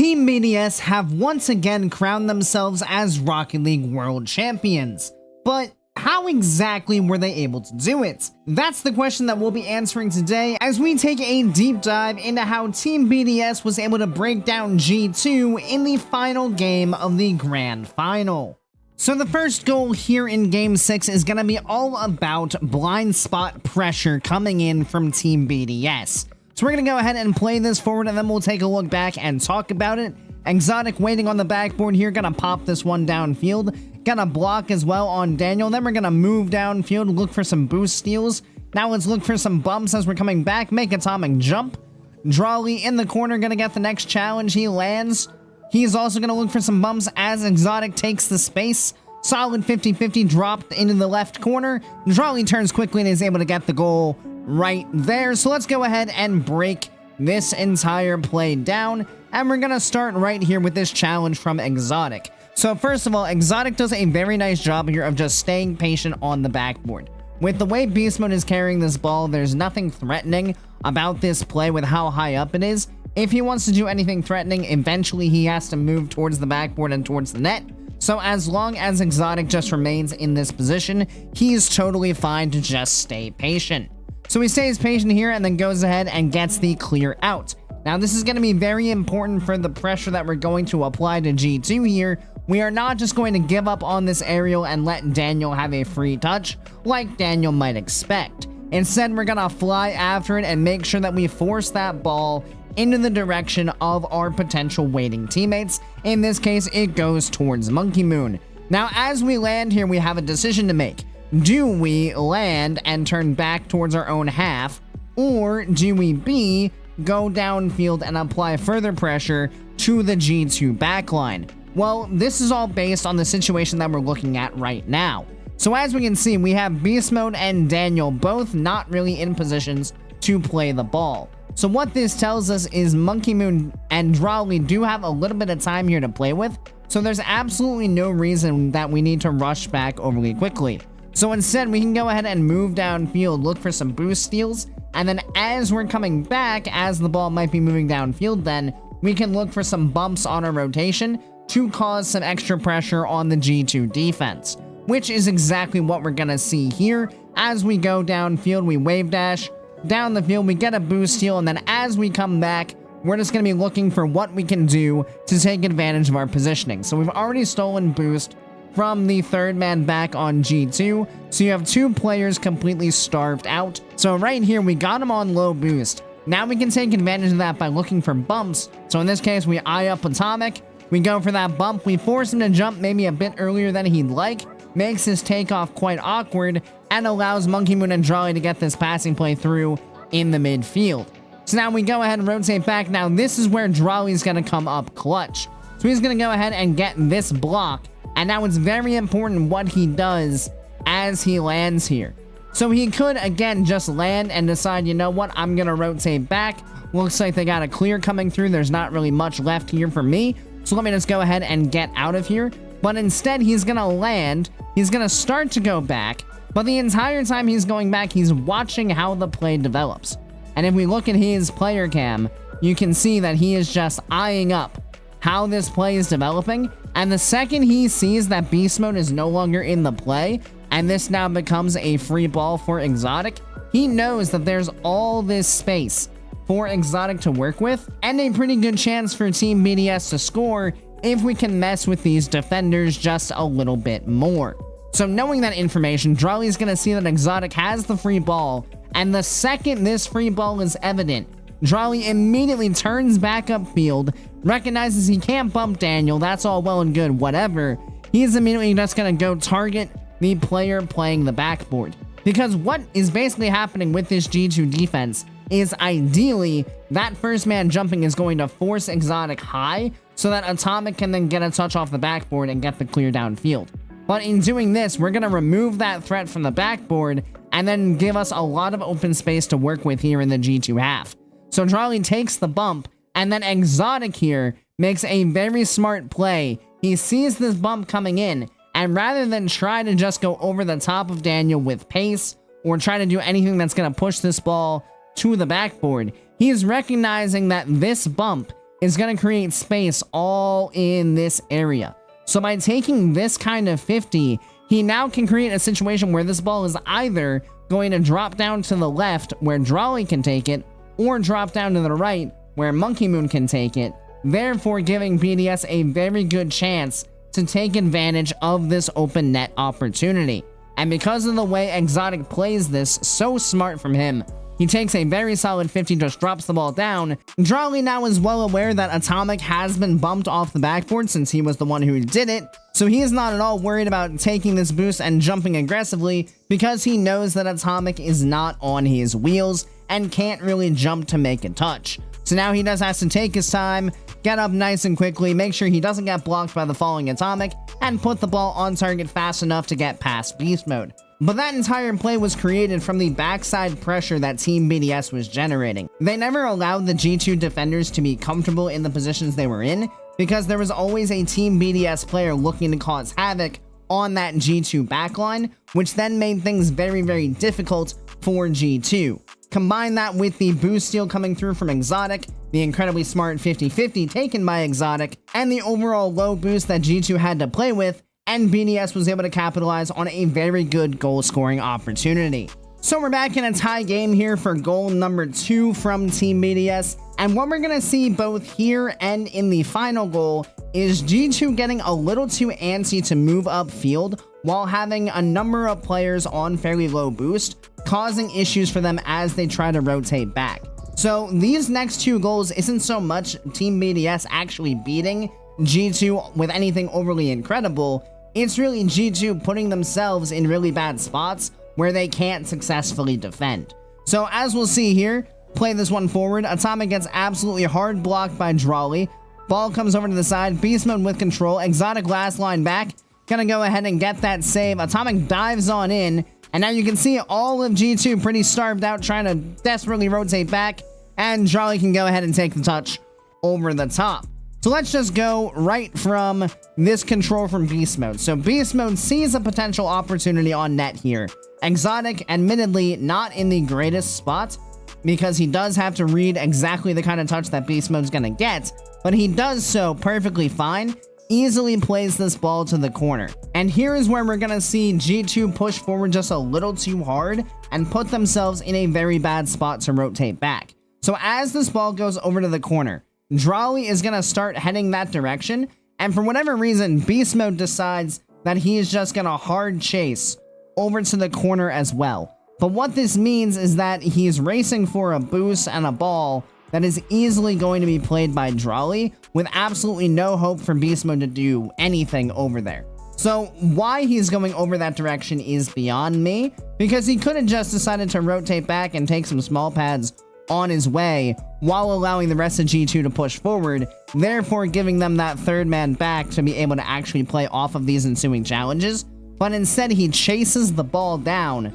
Team BDS have once again crowned themselves as Rocket League World Champions. But how exactly were they able to do it? That's the question that we'll be answering today as we take a deep dive into how Team BDS was able to break down G2 in the final game of the Grand Final. So the first goal here in Game 6 is going to be all about blind spot pressure coming in from Team BDS. So we're going to go ahead and play this forward, and then we'll take a look back and talk about it. ExoTiiK waiting on the backboard here, going to pop this one downfield. Gonna block as well on Daniel. Then we're going to move downfield, look for some boost steals. Now let's look for some bumps as we're coming back. Make atomic jump. dralii in the corner, going to get the next challenge. He lands. He's also going to look for some bumps as ExoTiiK takes the space. Solid 50-50 dropped into the left corner. dralii turns quickly and is able to get the goal right there. So let's go ahead and break this entire play down. And we're going to start right here with this challenge from ExoTiiK. So first of all, ExoTiiK does a very nice job here of just staying patient on the backboard. With the way Beast Mode is carrying this ball, there's nothing threatening about this play with how high up it is. If he wants to do anything threatening, eventually he has to move towards the backboard and towards the net. So as long as ExoTiiK just remains in this position, he's totally fine to just stay patient. So he stays patient here and then goes ahead and gets the clear out. Now this is going to be very important for the pressure that we're going to apply to G2 here. We are not just going to give up on this aerial and let Daniel have a free touch like Daniel might expect. Instead, we're going to fly after it and make sure that we force that ball into the direction of our potential waiting teammates. In this case, it goes towards M0nkey. Now, as we land here, we have a decision to make. Do we land and turn back towards our own half, or do we B, go downfield and apply further pressure to the G2 backline? Well, this is all based on the situation that we're looking at right now. So as we can see, we have Beast Mode and Daniel both not really in positions to play the ball. So what this tells us is M0nkey and dralii do have a little bit of time here to play with, so there's absolutely no reason that we need to rush back overly quickly. So instead, we can go ahead and move downfield, look for some boost steals, and then as we're coming back, as the ball might be moving downfield, then we can look for some bumps on our rotation to cause some extra pressure on the G2 defense, which is exactly what we're gonna see here. As we go downfield, we wave dash down the field, we get a boost steal, and then as we come back, we're just going to be looking for what we can do to take advantage of our positioning. So we've already stolen boost from the third man back on G2, so you have two players completely starved out. So right here, we got him on low boost. Now we can take advantage of that by looking for bumps. So in this case, we eye up atomic, we go for that bump, we force him to jump maybe a bit earlier than he'd like, makes his takeoff quite awkward, and allows M0nkey and dralii to get this passing play through in the midfield. So now we go ahead and rotate back. Now this is where dralii's going to come up clutch. So he's going to go ahead and get this block, and now it's very important what he does as he lands here. So he could, again, just land and decide, you know what, I'm going to rotate back. Looks like they got a clear coming through. There's not really much left here for me, so let me just go ahead and get out of here. But instead, he's going to land. He's going to start to go back. But the entire time he's going back, he's watching how the play develops. And if we look at his player cam, you can see that he is just eyeing up how this play is developing. And the second he sees that Beast Mode is no longer in the play, and this now becomes a free ball for ExoTiiK, he knows that there's all this space for ExoTiiK to work with, and a pretty good chance for Team BDS to score if we can mess with these defenders just a little bit more. So knowing that information, dralii is going to see that ExoTiiK has the free ball, and the second this free ball is evident, dralii immediately turns back upfield, recognizes he can't bump Daniel, that's all well and good, whatever. He's immediately just going to go target the player playing the backboard. Because what is basically happening with this G2 defense is ideally that first man jumping is going to force ExoTiiK high so that atomic can then get a touch off the backboard and get the clear downfield. But in doing this, we're going to remove that threat from the backboard and then give us a lot of open space to work with here in the G2 half. So dralii takes the bump, and then ExoTiiK here makes a very smart play. He sees this bump coming in, and rather than try to just go over the top of Daniel with pace or try to do anything that's going to push this ball to the backboard, he is recognizing that this bump is going to create space all in this area. So by taking this kind of 50, he now can create a situation where this ball is either going to drop down to the left where dralii can take it, or drop down to the right where M0nkey can take it, therefore giving BDS a very good chance to take advantage of this open net opportunity. And because of the way ExoTiiK plays this, so smart from him, he takes a very solid 50, just drops the ball down. dralii now is well aware that ExoTiiK has been bumped off the backboard since he was the one who did it, so he is not at all worried about taking this boost and jumping aggressively because he knows that ExoTiiK is not on his wheels and can't really jump to make a touch. So now he just has to take his time, get up nice and quickly, make sure he doesn't get blocked by the falling ExoTiiK, and put the ball on target fast enough to get past beast mode. But that entire play was created from the backside pressure that Team BDS was generating. They never allowed the G2 defenders to be comfortable in the positions they were in because there was always a Team BDS player looking to cause havoc on that G2 backline, which then made things very, very difficult for G2. Combine that with the boost steal coming through from ExoTiiK, the incredibly smart 50-50 taken by ExoTiiK, and the overall low boost that G2 had to play with, and BDS was able to capitalize on a very good goal scoring opportunity. So we're back in a tie game here for goal number 2 from Team BDS, and what we're going to see both here and in the final goal is G2 getting a little too antsy to move upfield while having a number of players on fairly low boost, causing issues for them as they try to rotate back. So these next 2 goals isn't so much Team BDS actually beating G2 with anything overly incredible, it's really G2 putting themselves in really bad spots where they can't successfully defend. So as we'll see here, play this one forward, ExoTiiK gets absolutely hard blocked by dralii, ball comes over to the side, beast mode with control, ExoTiiK last line back, gonna go ahead and get that save, ExoTiiK dives on in, and now you can see all of G2 pretty starved out trying to desperately rotate back, and dralii can go ahead and take the touch over the top. So let's just go right from this control from beast mode. So beast mode sees a potential opportunity on net here. ExoTiiK admittedly not in the greatest spot because he does have to read exactly the kind of touch that beast mode's gonna get, but he does so perfectly fine, easily plays this ball to the corner. And here is where we're gonna see G2 push forward just a little too hard and put themselves in a very bad spot to rotate back. So as this ball goes over to the corner, dralii is going to start heading that direction, and for whatever reason, beast mode decides that he is just going to hard chase over to the corner as well. But what this means is that he's racing for a boost and a ball that is easily going to be played by dralii with absolutely no hope for beast mode to do anything over there. So why he's going over that direction is beyond me, because he could have just decided to rotate back and take some small pads on his way while allowing the rest of G2 to push forward, therefore giving them that third man back to be able to actually play off of these ensuing challenges. But instead he chases the ball down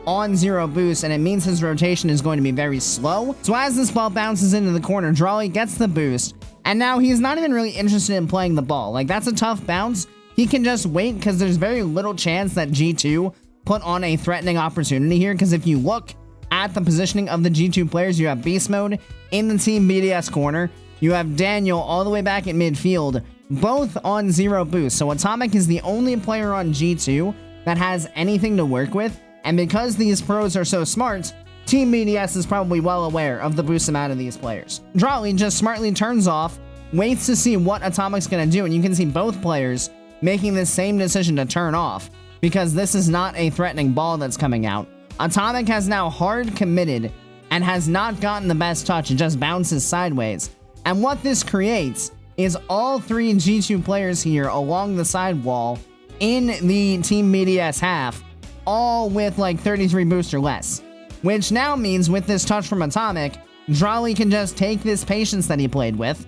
on 0 boost, and it means his rotation is going to be very slow. So as this ball bounces into the corner, dralii gets the boost, and now he's not even really interested in playing the ball. Like, that's a tough bounce. He can just wait because there's very little chance that G2 put on a threatening opportunity here, because if you look at the positioning of the G2 players, you have beast mode in the Team BDS corner, you have Daniel all the way back at midfield, both on 0 boost. So ExoTiiK is the only player on G2 that has anything to work with, and because these pros are so smart, Team BDS is probably well aware of the boost amount of these players. dralii just smartly turns off, waits to see what ExoTiiK's gonna do, and you can see both players making the same decision to turn off, because this is not a threatening ball that's coming out. ExoTiiK has now hard committed and has not gotten the best touch, it just bounces sideways. And what this creates is all 3 G2 players here along the side wall in the Team BDS half, all with like 33 boost or less. Which now means with this touch from ExoTiiK, dralii can just take this patience that he played with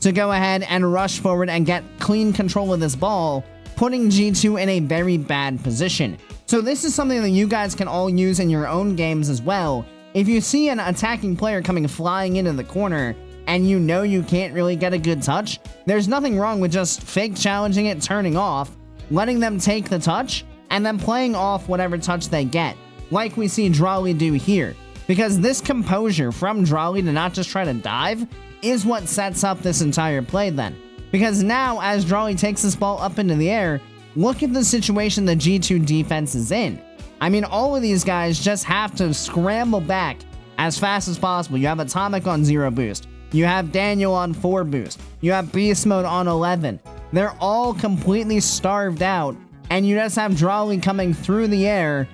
to go ahead and rush forward and get clean control of this ball, putting G2 in a very bad position. So this is something that you guys can all use in your own games as well. If you see an attacking player coming flying into the corner and you know you can't really get a good touch, there's nothing wrong with just fake challenging it, turning off, letting them take the touch, and then playing off whatever touch they get, like we see dralii do here. Because this composure from dralii to not just try to dive is what sets up this entire play then. Because now, as dralii takes this ball up into the air, look at the situation the G2 defense is in. I mean, all of these guys just have to scramble back as fast as possible. You have HorizonRL on 0 boost. You have Daniel on 4 boost. You have Beast Mode on 11. They're all completely starved out, and you just have dralii coming through the air,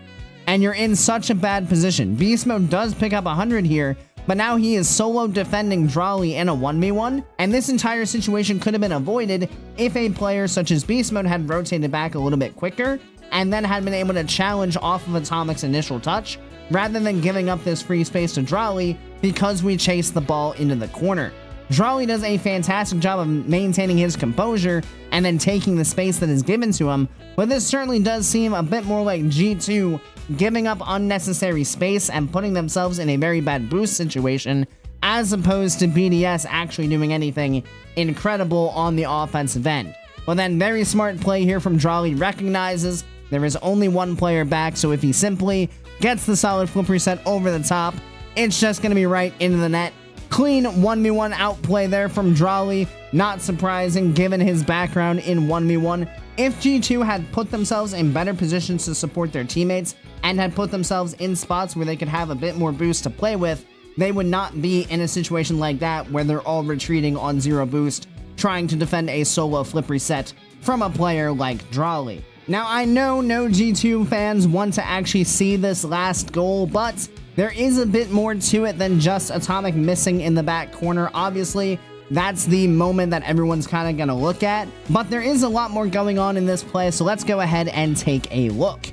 and you're in such a bad position. Beast Mode does pick up 100 here, but now he is solo defending dralii in a 1v1, and this entire situation could have been avoided if a player such as Beast Mode had rotated back a little bit quicker, and then had been able to challenge off of HorizonRL's initial touch, rather than giving up this free space to dralii because we chased the ball into the corner. Dralii does a fantastic job of maintaining his composure and then taking the space that is given to him, but this certainly does seem a bit more like G2 giving up unnecessary space and putting themselves in a very bad boost situation, as opposed to BDS actually doing anything incredible on the offensive end. Well then, very smart play here from dralii, recognizes there is only one player back, so if he simply gets the solid flip reset over the top, it's just going to be right into the net. Clean 1v1 outplay there from dralii. Not surprising given his background in 1v1. If G2 had put themselves in better positions to support their teammates and had put themselves in spots where they could have a bit more boost to play with, they would not be in a situation like that where they're all retreating on 0 boost, trying to defend a solo flip reset from a player like dralii. Now, I know no G2 fans want to actually see this last goal, but there is a bit more to it than just HorizonRL missing in the back corner. Obviously, that's the moment that everyone's kind of going to look at, but there is a lot more going on in this play, so let's go ahead and take a look.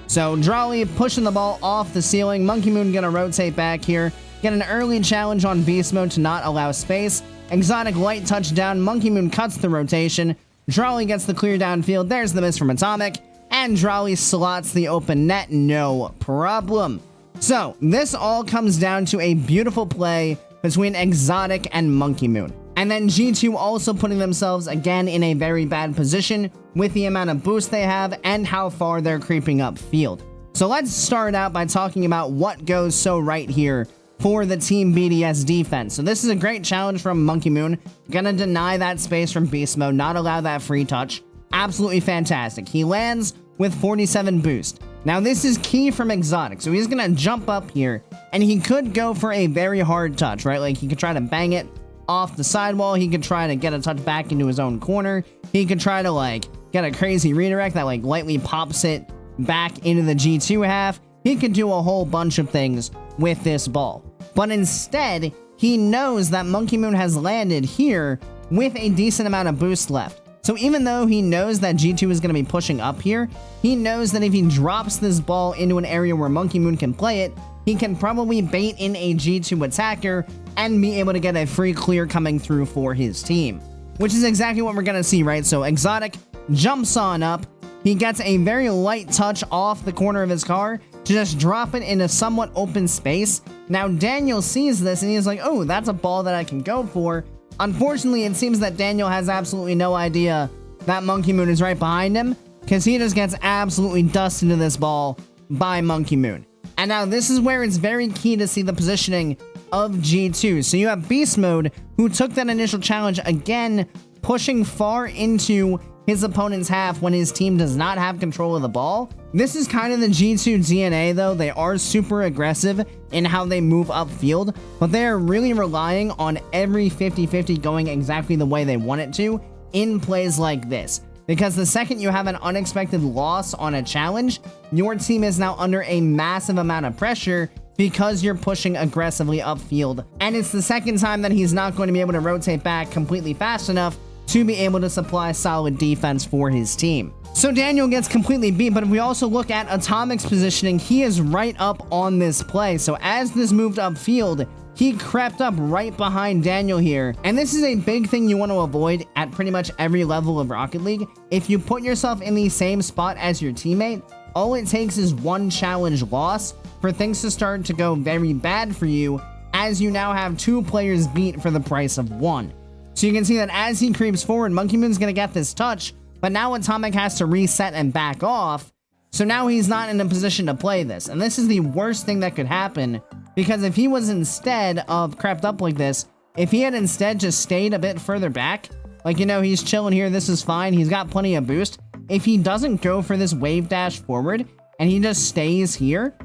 So, dralii pushing the ball off the ceiling. M0nkey going to rotate back here, get an early challenge on Beast Mode to not allow space. ExoTiiK light touchdown. M0nkey cuts the rotation. dralii gets the clear downfield. There's the miss from HorizonRL, and dralii slots the open net. No problem. So, this all comes down to a beautiful play between ExoTiiK and M0nkey. And then G2 also putting themselves again in a very bad position with the amount of boost they have and how far they're creeping up field. So let's start out by talking about what goes so right here for the Team BDS defense. So this is a great challenge from M0nkey. Gonna deny that space from Beast Mode, not allow that free touch. Absolutely fantastic. He lands with 47 boost. Now this is key from ExoTiiK, so he's gonna jump up here, and he could go for a very hard touch, right? Like he could try to bang it off the sidewall, he could try to get a touch back into his own corner, he could try to like get a crazy redirect that like lightly pops it back into the G2 half. He could do a whole bunch of things with this ball. But instead, he knows that M0nkey has landed here with a decent amount of boost left. So even though he knows that G2 is going to be pushing up here, he knows that if he drops this ball into an area where M0nkey can play it, he can probably bait in a G2 attacker and be able to get a free clear coming through for his team. Which is exactly what we're going to see, right? So ExoTiiK jumps on up. He gets a very light touch off the corner of his car to just drop it in a somewhat open space. Now Daniel sees this and he's like, oh, that's a ball that I can go for. Unfortunately, it seems that Daniel has absolutely no idea that M0nkey is right behind him, because he just gets absolutely dusted into this ball by M0nkey. And now this is where it's very key to see the positioning of G2. So you have Beast Mode, who took that initial challenge again, pushing far into his opponent's half when his team does not have control of the ball. This is kind of the G2 DNA though. They are super aggressive in how they move upfield, but they are really relying on every 50-50 going exactly the way they want it to in plays like this. Because the second you have an unexpected loss on a challenge, your team is now under a massive amount of pressure because you're pushing aggressively upfield. And it's the second time that he's not going to be able to rotate back completely fast enough to be able to supply solid defense for his team. So Daniel gets completely beat, but if we also look at HorizonRL's positioning, he is right up on this play. So as this moved upfield, he crept up right behind Daniel here. And this is a big thing you want to avoid at pretty much every level of Rocket League. If you put yourself in the same spot as your teammate, all it takes is one challenge loss for things to start to go very bad for you, as you now have 2 players beat for the price of 1. So you can see that as he creeps forward, M0nkey going to get this touch, but now HorizonRL has to reset and back off. So now he's not in a position to play this. And this is the worst thing that could happen, because if he was instead of crept up like this, If he had instead just stayed a bit further back, like, you know, he's chilling here, this is fine, he's got plenty of boost. If he doesn't go for this wave dash forward, and he just stays here,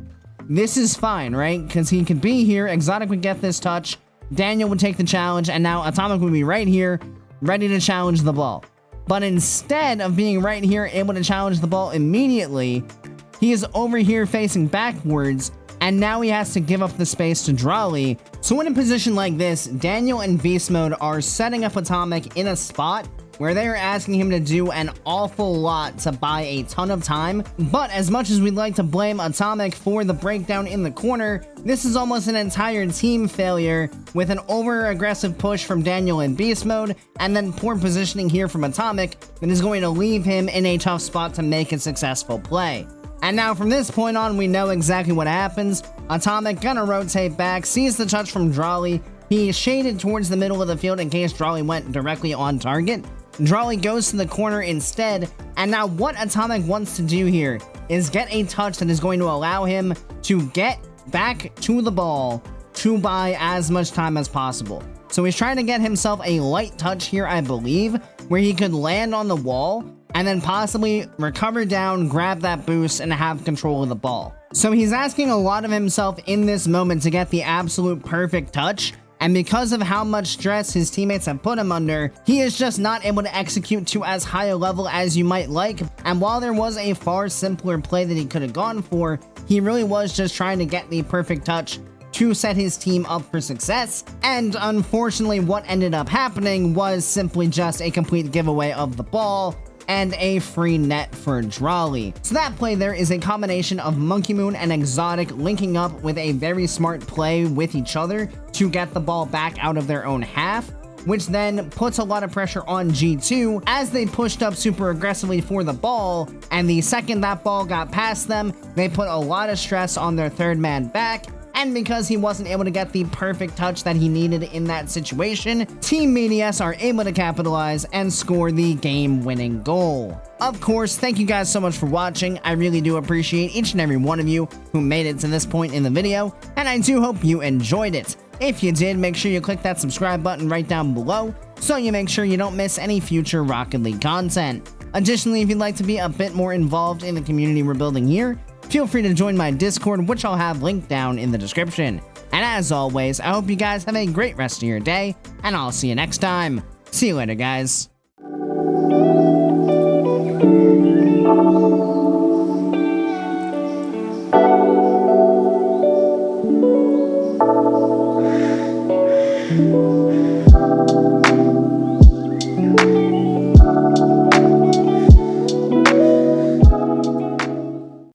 this is fine, right? Because he could be here, ExoTiiK would get this touch, Daniel would take the challenge, and now Atomic would be right here, ready to challenge the ball. But instead of being right here, able to challenge the ball immediately, he is over here facing backwards, and now he has to give up the space to dralii. So in a position like this, Daniel and Beast Mode are setting up Atomic in a spot where they are asking him to do an awful lot to buy a ton of time. But as much as we'd like to blame Atomic for the breakdown in the corner, this is almost an entire team failure with an over-aggressive push from Daniel in Beast Mode and then poor positioning here from Atomic that is going to leave him in a tough spot to make a successful play. And now from this point on, we know exactly what happens. Atomic gonna rotate back, sees the touch from dralii. He shaded towards the middle of the field in case dralii went directly on target. Dralii goes to the corner instead, and now what Atomic wants to do here is get a touch that is going to allow him to get back to the ball to buy as much time as possible. So he's trying to get himself a light touch here, I believe, where he could land on the wall and then possibly recover down, grab that boost, and have control of the ball. So he's asking a lot of himself in this moment to get the absolute perfect touch, and because of how much stress his teammates have put him under, he is just not able to execute to as high a level as you might like. And while there was a far simpler play that he could have gone for, he really was just trying to get the perfect touch to set his team up for success. And unfortunately, what ended up happening was simply just a complete giveaway of the ball and a free net for dralii. So that play there is a combination of M0nkey and ExoTiiK linking up with a very smart play with each other to get the ball back out of their own half, which then puts a lot of pressure on G2 as they pushed up super aggressively for the ball, and the second that ball got past them, they put a lot of stress on their third man back. And because he wasn't able to get the perfect touch that he needed in that situation, Team BDS are able to capitalize and score the game-winning goal. Of course, thank you guys so much for watching. I really do appreciate each and every one of you who made it to this point in the video, and I do hope you enjoyed it. If you did, make sure you click that subscribe button right down below so you make sure you don't miss any future Rocket League content. Additionally, if you'd like to be a bit more involved in the community we're building here, feel free to join my Discord, which I'll have linked down in the description. And as always, I hope you guys have a great rest of your day, and I'll see you next time. See you later, guys.